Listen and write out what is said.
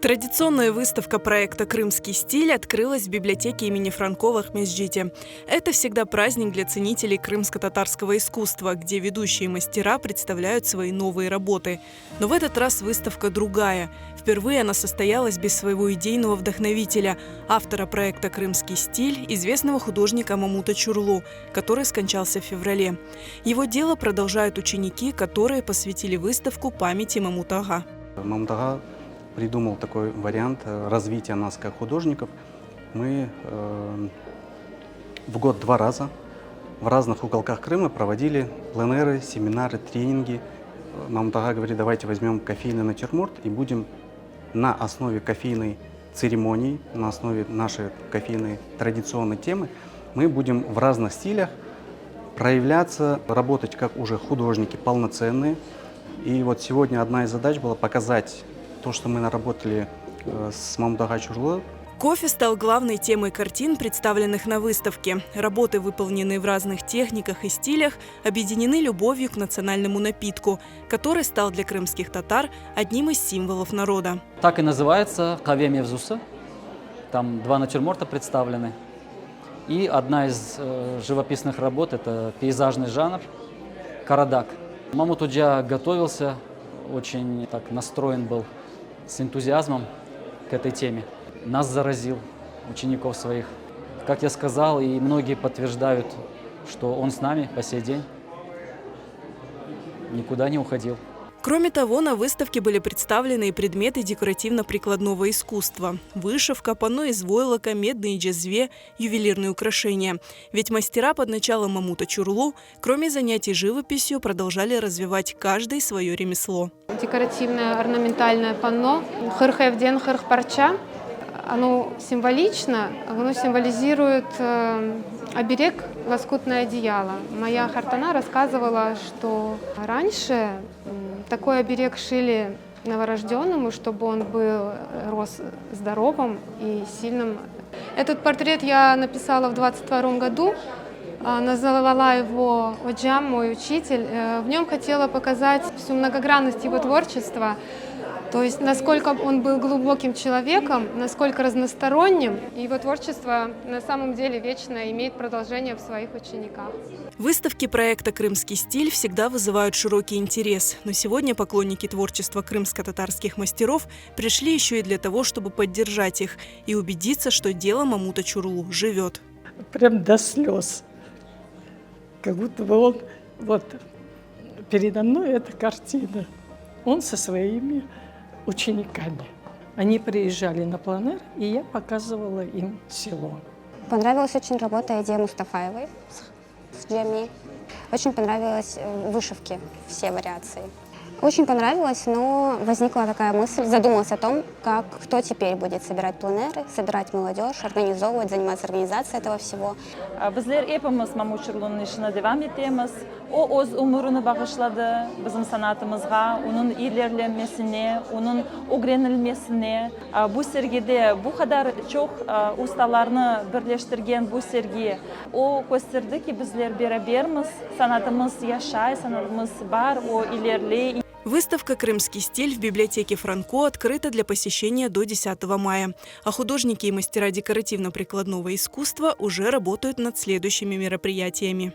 Традиционная выставка проекта «Крымский стиль» открылась в библиотеке имени Франко в Ахмеджите. Это всегда праздник для ценителей крымско-татарского искусства, где ведущие мастера представляют свои новые работы. Но в этот раз выставка другая. Впервые она состоялась без своего идейного вдохновителя, автора проекта «Крымский стиль», известного художника Мамута Чурлу, который скончался в феврале. Его дело продолжают ученики, которые посвятили выставку памяти Мамута ага. Мамут ага придумал такой вариант развития нас как художников. Мы в год 2 раза в разных уголках Крыма проводили пленеры, семинары, тренинги. Мамут ага говорит, давайте возьмем кофейный натюрморт и будем на основе кофейной церемонии, на основе нашей кофейной традиционной темы, мы будем в разных стилях проявляться, работать как уже художники полноценные. И вот сегодня одна из задач была показать то, что мы наработали с Мамут ага Чурлу. Кофе стал главной темой картин, представленных на выставке. Работы, выполненные в разных техниках и стилях, объединены любовью к национальному напитку, который стал для крымских татар одним из символов народа. Так и называется «Каве мевзусы». Там 2 натюрморта представлены. И одна из живописных работ – это пейзажный жанр «Карадак». Мамут Уджа готовился, очень так настроен был с энтузиазмом к этой теме. Нас заразил, учеников своих. Как я сказал, и многие подтверждают, что он с нами по сей день, никуда не уходил. Кроме того, на выставке были представлены и предметы декоративно-прикладного искусства. Вышивка, панно из войлока, медные джезве, ювелирные украшения. Ведь мастера под началом Мамута Чурлу, кроме занятий живописью, продолжали развивать каждое свое ремесло. Декоративное орнаментальное панно «Хырхэвден хырхпарча». Оно символично, оно символизирует оберег лоскутное одеяло. Моя хартана рассказывала, что раньше такой оберег шили новорожденному, чтобы он рос здоровым и сильным. Этот портрет я написала в 22 году. Назвала его Оджам, мой учитель. В нем хотела показать всю многогранность его творчества. То есть, насколько он был глубоким человеком, насколько разносторонним, и его творчество на самом деле вечно имеет продолжение в своих учениках. Выставки проекта «Крымский стиль» всегда вызывают широкий интерес. Но сегодня поклонники творчества крымско-татарских мастеров пришли еще и для того, чтобы поддержать их и убедиться, что дело Мамута Чурлу живет. Прям до слез. Как будто бы он, вот, передо мной эта картина. Он со своими учениками. Они приезжали на пленэр, и я показывала им село. Понравилась очень работа Эдии Мустафаевой с Джеми. Очень понравились вышивки, все вариации. Очень понравилось, но возникла такая мысль, задумалась о том, кто теперь будет собирать пленэры, собирать молодежь, организовывать, заниматься организацией этого всего. Bizler hepimiz Мамут Чурлуның işine devam ettiğimiz, o öz umurunu bağışladı bizim sanatımızga, onun ilerlemesine, onun öğrenilmesine. Bu sergide bu kadar çok ustalarını birleştirgen bu sergi, o gösterdi ki bizler berabermiz, sanatımız yaşay, sanatımız var, o ilerley. Выставка «Крымский стиль» в библиотеке Франко открыта для посещения до 10 мая. А художники и мастера декоративно-прикладного искусства уже работают над следующими мероприятиями.